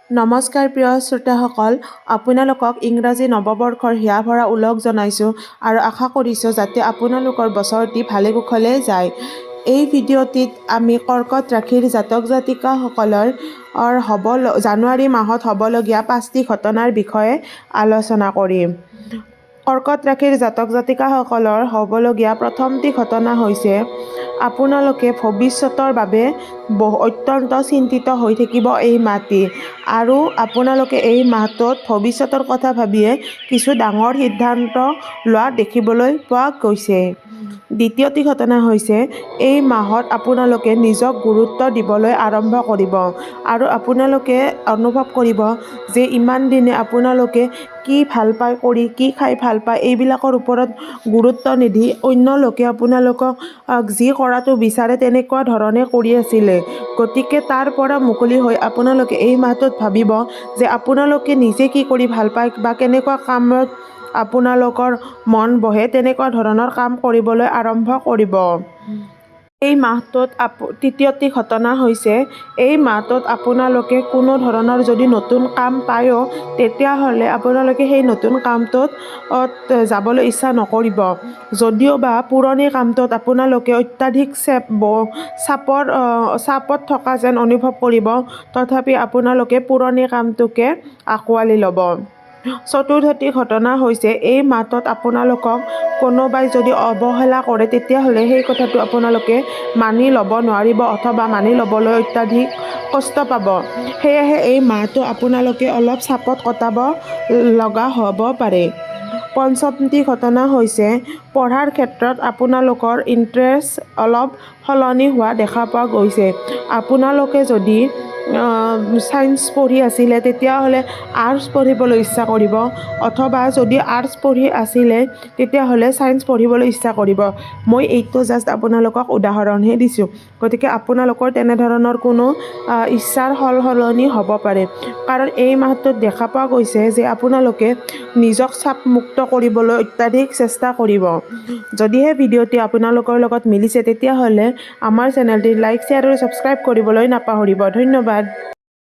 নমস্কাৰ প্ৰিয় শ্ৰোতাসকল, আপোনালোকক ইংৰাজী নৱবৰ্ষৰ হিয়া ভৰা ওলগ জনাইছোঁ আৰু আশা কৰিছোঁ যাতে আপোনালোকৰ বছৰটি ভালে কুশলে যায়। এই ভিডিঅ'টিত আমি কৰ্কট ৰাশিৰ জাতক জাতিকাসকলৰ জানুৱাৰী মাহত হ'বলগীয়া 5টি ঘটনাৰ বিষয়ে আলোচনা কৰিম। কৰ্কট ৰাশিৰ জাতক জাতিকাসকলৰ হ'বলগীয়া প্ৰথমটি ঘটনা হৈছে আপোনালোকে ভৱিষ্যতৰ বাবে অত্যন্ত চিন্তিত হৈ থাকিব এই মাহটি আৰু আপোনালোকে এই মাহটোত ভৱিষ্যতৰ কথা ভাবিয়ে কিছু ডাঙৰ সিদ্ধান্ত লোৱা দেখিবলৈ পোৱা গৈছে। দ্বিতীয়টি ঘটনা হৈছে এই মাহত আপোনালোকে নিজক গুৰুত্ব দিবলৈ আৰম্ভ কৰিব আৰু আপোনালোকে অনুভৱ কৰিব যে ইমান দিনে আপোনালোকে কি ভাল পায় কৰি, কি খাই ভাল পায় এইবিলাকৰ ওপৰত গুৰুত্ব নিদি অন্য লোকে আপোনালোকক যি কৰাটো বিচাৰে তেনেকুৱা ধৰণে কৰি আছিলে। গতিকে তাৰ পৰা মুকলি হৈ আপোনালোকে এই মাহটোত ভাবিব যে আপোনালোকে নিজে কি কৰি ভাল পায় বা কেনেকুৱা কামত আপোনালোকৰ মন বহে, তেনেকুৱা ধৰণৰ কাম কৰিবলৈ আৰম্ভ কৰিব। এই মাহটোত তৃতীয়টি ঘটনা হৈছে এই মাহটোত আপোনালোকে কোনো ধৰণৰ যদি নতুন কাম পায়ো তেতিয়াহ'লে আপোনালোকে সেই নতুন কামটোত যাবলৈ ইচ্ছা নকৰিব। যদিও বা পুৰণি কামটোত আপোনালোকে অত্যাধিক চাপত থকা যেন অনুভৱ কৰিব, তথাপি আপোনালোকে পুৰণি কামটোকে আঁকোৱালি ল'ব। চতুৰ্থটি ঘটনা হৈছে এই মাহটোত আপোনালোকক কোনোবাই যদি অৱহেলা কৰে তেতিয়াহ'লে সেই কথাটো আপোনালোকে মানি ল'ব নোৱাৰিব অথবা মানি ল'বলৈ অত্যাধিক কষ্ট পাব। সেয়েহে এই মাহটো আপোনালোকে অলপ চাপত কটাব লগা হ'ব পাৰে। পঞ্চমটি ঘটনা হৈছে পঢ়াৰ ক্ষেত্ৰত আপোনালোকৰ ইণ্টাৰেষ্ট অলপ সলনি হোৱা দেখা পোৱা গৈছে। আপোনালোকে যদি ছায়েন্স পঢ়ি আছিলে তেতিয়াহ'লে আৰ্টছ পঢ়িবলৈ ইচ্ছা কৰিব অথবা যদি আৰ্টছ পঢ়ি আছিলে তেতিয়াহ'লে ছায়েন্স পঢ়িবলৈ ইচ্ছা কৰিব। মই এইটো জাষ্ট আপোনালোকক উদাহৰণহে দিছোঁ। গতিকে আপোনালোকৰ তেনেধৰণৰ কোনো ইচ্ছাৰ সলনি হ'ব পাৰে, কাৰণ এই মাহটোত দেখা পোৱা গৈছে যে আপোনালোকে নিজক চাপমুক্ত কৰিবলৈ অত্যাধিক চেষ্টা কৰিব। যদিহে ভিডিঅ'টি আপোনালোকৰ লগত মিলিছে তেতিয়াহ'লে আমাৰ চেনেলটি লাইক, শ্বেয়াৰ আৰু ছাবস্ক্ৰাইব কৰিবলৈ নাপাহৰিব। ধন্যবাদ।